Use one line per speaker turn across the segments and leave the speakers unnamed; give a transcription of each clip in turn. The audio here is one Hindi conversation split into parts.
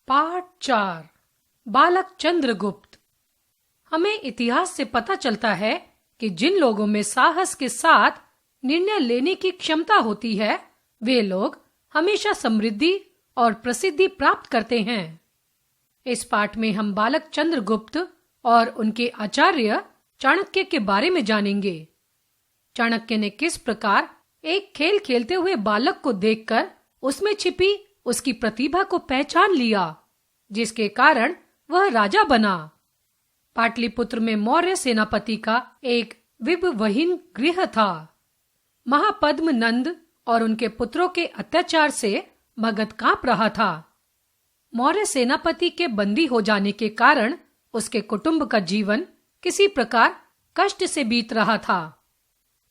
पाठ 4 बालक चंद्रगुप्त। हमें इतिहास से पता चलता है कि जिन लोगों में साहस के साथ निर्णय लेने की क्षमता होती है वे लोग हमेशा समृद्धि और प्रसिद्धि प्राप्त करते हैं। इस पाठ में हम बालक चंद्रगुप्त और उनके आचार्य चाणक्य के बारे में जानेंगे। चाणक्य ने किस प्रकार एक खेल खेलते हुए बालक को देखकर उसमें छिपी उसकी प्रतिभा को पहचान लिया, जिसके कारण वह राजा बना। पाटलिपुत्र में मौर्य सेनापति का एक विभवहीन गृह था। महापद्म नंद और उनके पुत्रों के अत्याचार से मगध कांप रहा था। मौर्य सेनापति के बंदी हो जाने के कारण उसके कुटुंब का जीवन किसी प्रकार कष्ट से बीत रहा था।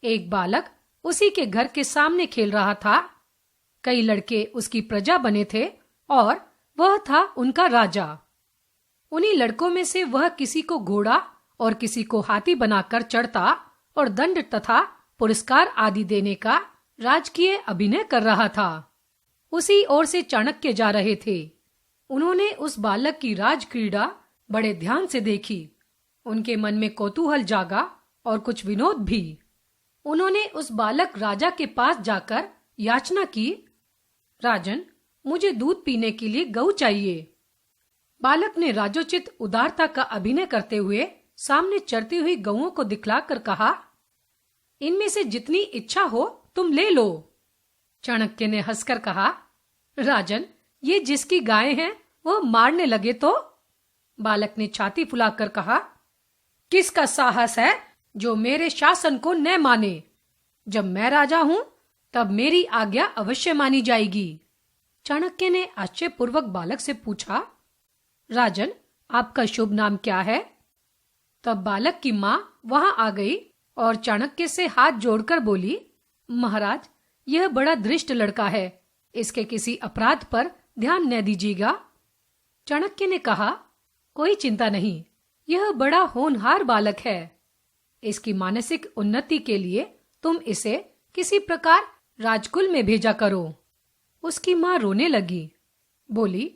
एक बालक उसी के घर के सामने खेल रहा था। कई लड़के उसकी प्रजा बने थे और वह था उनका राजा। उन्हीं लड़कों में से वह किसी को घोड़ा और किसी को हाथी बनाकर चढ़ता और दंड तथा पुरस्कार आदि देने का राजकीय अभिनय कर रहा था। उसी ओर से चाणक्य जा रहे थे। उन्होंने उस बालक की राज क्रीड़ा बड़े ध्यान से देखी। उनके मन में कौतूहल जागा और कुछ विनोद भी। उन्होंने उस बालक राजा के पास जाकर याचना की, राजन, मुझे दूध पीने के लिए गऊ चाहिए। बालक ने राजोचित उदारता का अभिनय करते हुए सामने चरती हुई गऊओं को दिखलाकर कहा, इनमें से जितनी इच्छा हो तुम ले लो। चाणक्य ने हंसकर कहा, राजन, ये जिसकी गायें हैं वह मारने लगे तो? बालक ने छाती फुलाकर कहा, किसका साहस है जो मेरे शासन को न माने? जब मैं राजा हूं तब मेरी आज्ञा अवश्य मानी जाएगी। चाणक्य ने आश्चर्यपूर्वक बालक से पूछा, राजन, आपका शुभ नाम क्या है? तब बालक की मां वहां आ गई और चाणक्य से हाथ जोड़कर बोली, महाराज, यह बड़ा धृष्ट लड़का है, इसके किसी अपराध पर ध्यान न दीजिएगा। चाणक्य ने कहा, कोई चिंता नहीं, यह बड़ा होनहार बालक है। इसकी मानसिक उन्नति के लिए तुम इसे किसी प्रकार राजकुल में भेजा करो। उसकी मां रोने लगी, बोली,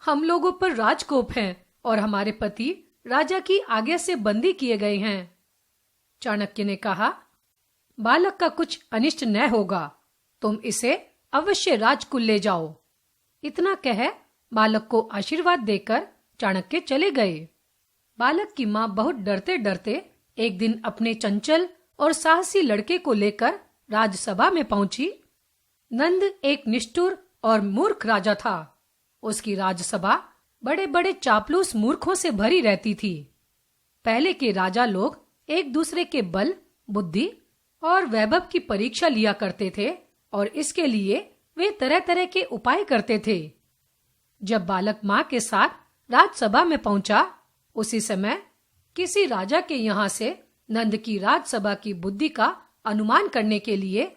हम लोगों पर राजकोप है और हमारे पति राजा की आज्ञा से बंदी किए गए हैं। चाणक्य ने कहा, बालक का कुछ अनिष्ट न होगा, तुम इसे अवश्य राजकुल ले जाओ। इतना कह बालक को आशीर्वाद देकर चाणक्य चले गए। बालक की मां बहुत डरते डरते एक दिन अपने चंचल और साहसी लड़के को लेकर राजसभा में पहुंची। नंद एक निष्ठुर और मूर्ख राजा था। उसकी राजसभा बड़े बड़े चापलूस मूर्खों से भरी रहती थी। पहले के राजा लोग एक दूसरे के बल, बुद्धि और वैभव की परीक्षा लिया करते थे और इसके लिए वे तरह तरह के उपाय करते थे। जब बालक मां के साथ राजसभा में पहुंचा, उसी समय किसी राजा के यहाँ से नंद की राजसभा की बुद्धि का अनुमान करने के लिए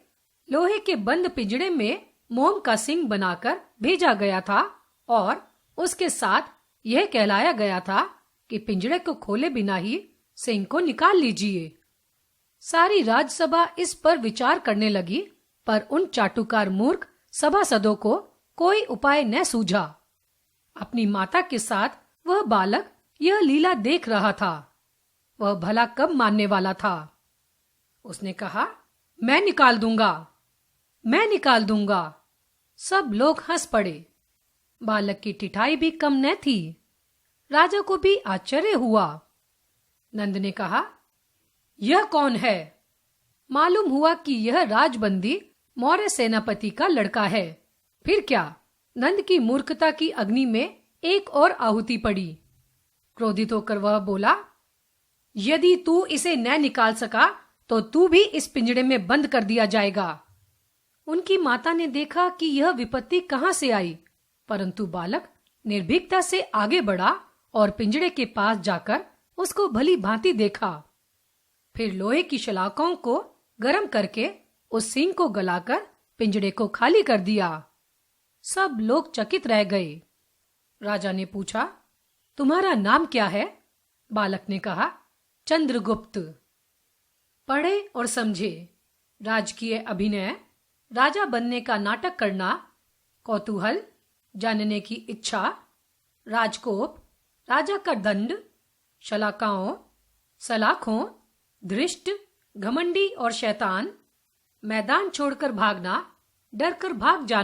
लोहे के बंद पिंजड़े में मोम का सिंह बनाकर भेजा गया था और उसके साथ यह कहलाया गया था कि पिंजड़े को खोले बिना ही सिंह को निकाल लीजिए। सारी राजसभा इस पर विचार करने लगी, पर उन चाटुकार मूर्ख सभासदों को कोई उपाय न सूझा। अपनी माता के साथ वह बालक यह लीला देख रहा था। वह भला कब मानने वाला था। उसने कहा, मैं निकाल दूंगा, मैं निकाल दूंगा। सब लोग हंस पड़े। बालक की ठिठाई भी कम न थी। राजा को भी आश्चर्य हुआ। नंद ने कहा, यह कौन है? मालूम हुआ कि यह राजबंदी मौर्य सेनापति का लड़का है। फिर क्या, नंद की मूर्खता की अग्नि में एक और आहुति पड़ी। क्रोधित होकर वह बोला, यदि तू इसे न निकाल सका तो तू भी इस पिंजड़े में बंद कर दिया जाएगा। उनकी माता ने देखा कि यह विपत्ति कहां से आई, परंतु बालक निर्भीकता से आगे बढ़ा और पिंजड़े के पास जाकर उसको भली भांति देखा। फिर लोहे की शलाकाओं को गर्म करके उस सिंह को गलाकर पिंजड़े को खाली कर दिया। सब लोग चकित रह गए। राजा ने पूछा, तुम्हारा नाम क्या है? बालक ने कहा, चंद्रगुप्त। पढ़े और समझे। राजकीय अभिनय, राजा बनने का नाटक करना, कौतूहल, जानने की इच्छा, राजकोप, राजा का दंड, शलाकाओं, सलाखों, धृष्ट, घमंडी और शैतान, मैदान छोड़कर भागना, डर कर भाग जाना।